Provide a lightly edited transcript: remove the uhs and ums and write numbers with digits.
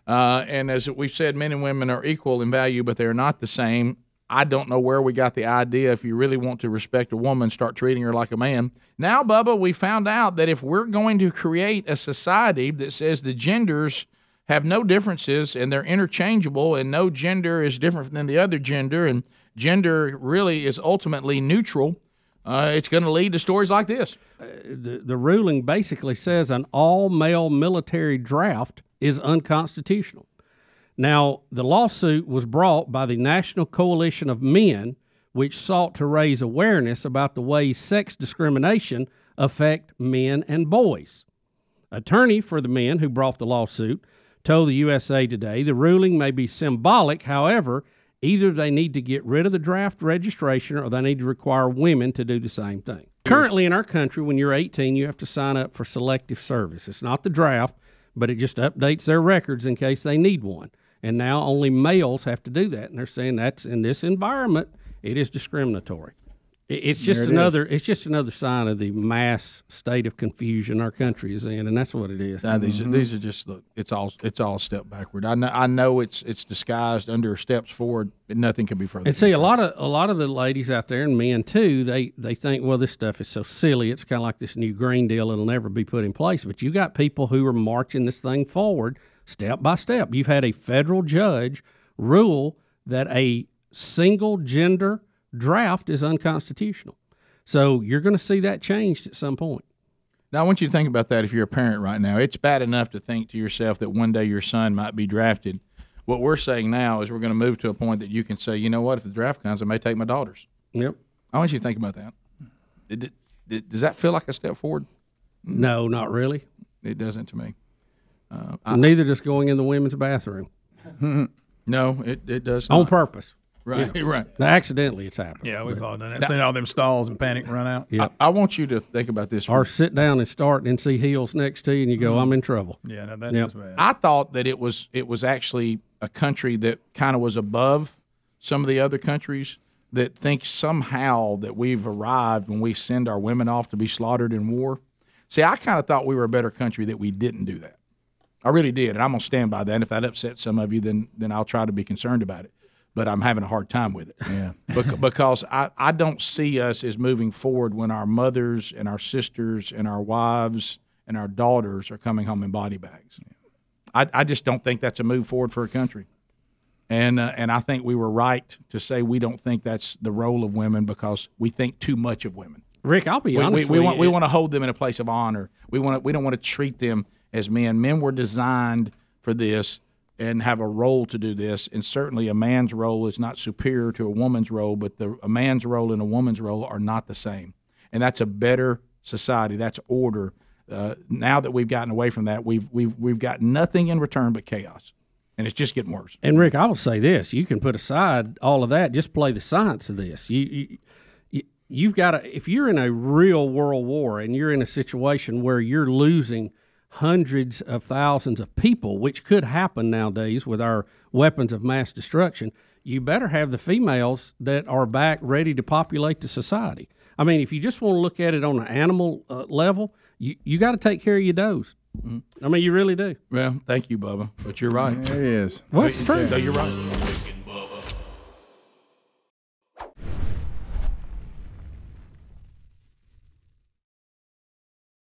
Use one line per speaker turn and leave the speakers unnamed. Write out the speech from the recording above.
And as we've said, men and women are equal in value, but they're not the same. I don't know where we got the idea. If you really want to respect a woman, start treating her like a man. Now, Bubba, we found out that if we're going to create a society that says the genders have no differences and they're interchangeable and no gender is different than the other gender and gender really is ultimately neutral, it's going to lead to stories like this.
The ruling basically says an all-male military draft is unconstitutional. Now, the lawsuit was brought by the National Coalition of Men, which sought to raise awareness about the ways sex discrimination affect men and boys. Attorney for the men who brought the lawsuit told the USA Today the ruling may be symbolic. However, either they need to get rid of the draft registration or they need to require women to do the same thing. Currently in our country, when you're 18, you have to sign up for selective service. It's not the draft, but it just updates their records in case they need one. And now only males have to do that. And they're saying that's in this environment, it is discriminatory. It's just another sign of the mass state of confusion our country is in, and that's what it is.
Now, these are just look. It's all a step backward. I know it's disguised under steps forward, but nothing can be further.
And see, a lot of the ladies out there and men too, they think, well, this stuff is so silly. It's kind of like this new Green Deal; it'll never be put in place. But you got people who are marching this thing forward step by step. You've had a federal judge rule that a single gender draft is unconstitutional. So you're going to see that changed at some point.
Now, I want you to think about that if you're a parent right now. It's bad enough to think to yourself that one day your son might be drafted. What we're saying now is we're going to move to a point that you can say, you know what, if the draft comes, I may take my daughters.
Yep.
I want you to think about that. Does that feel like a step forward?
No, not really.
It doesn't to me.
Neither does going in the women's bathroom.
No, it does not.
On purpose.
Right,
yeah.
right.
Now, accidentally, it's happened.
Yeah, we've all done that. Seen all them stalls and panic run out.
Yeah.
I want you to think about this.
Or sit down and start and see heels next to you, and you go, I'm in trouble.
Yeah, no, that is bad.
I thought that it was actually a country that kind of was above some of the other countries that think somehow that we've arrived when we send our women off to be slaughtered in war. See, I kind of thought we were a better country that we didn't do that. I really did, and I'm going to stand by that. And if that upsets some of you, then I'll try to be concerned about it. But I'm having a hard time with it.
Yeah.
Because I don't see us as moving forward when our mothers and our sisters and our wives and our daughters are coming home in body bags. I just don't think that's a move forward for a country. And I think we were right to say we don't think that's the role of women because we think too much of women.
Rick, I'll be honest with you.
We want to hold them in a place of honor. We don't want to treat them as men. Men were designed for this and have a role to do this, and certainly a man's role is not superior to a woman's role, but a man's role and a woman's role are not the same. And that's a better society. That's order. Now that we've gotten away from that, we've got nothing in return but chaos, and it's just getting worse.
And Rick, I will say this: you can put aside all of that, just play the science of this. You've got to, if you're in a real world war and you're in a situation where you're losing hundreds of thousands of people, which could happen nowadays with our weapons of mass destruction, you better have the females that are back ready to populate the society. I mean, if you just want to look at it on an animal level, you got to take care of your does. Mm-hmm. I mean, you really do.
Well, thank you, Bubba, but you're right.
There he is.
Well, it's true.
No, you're right.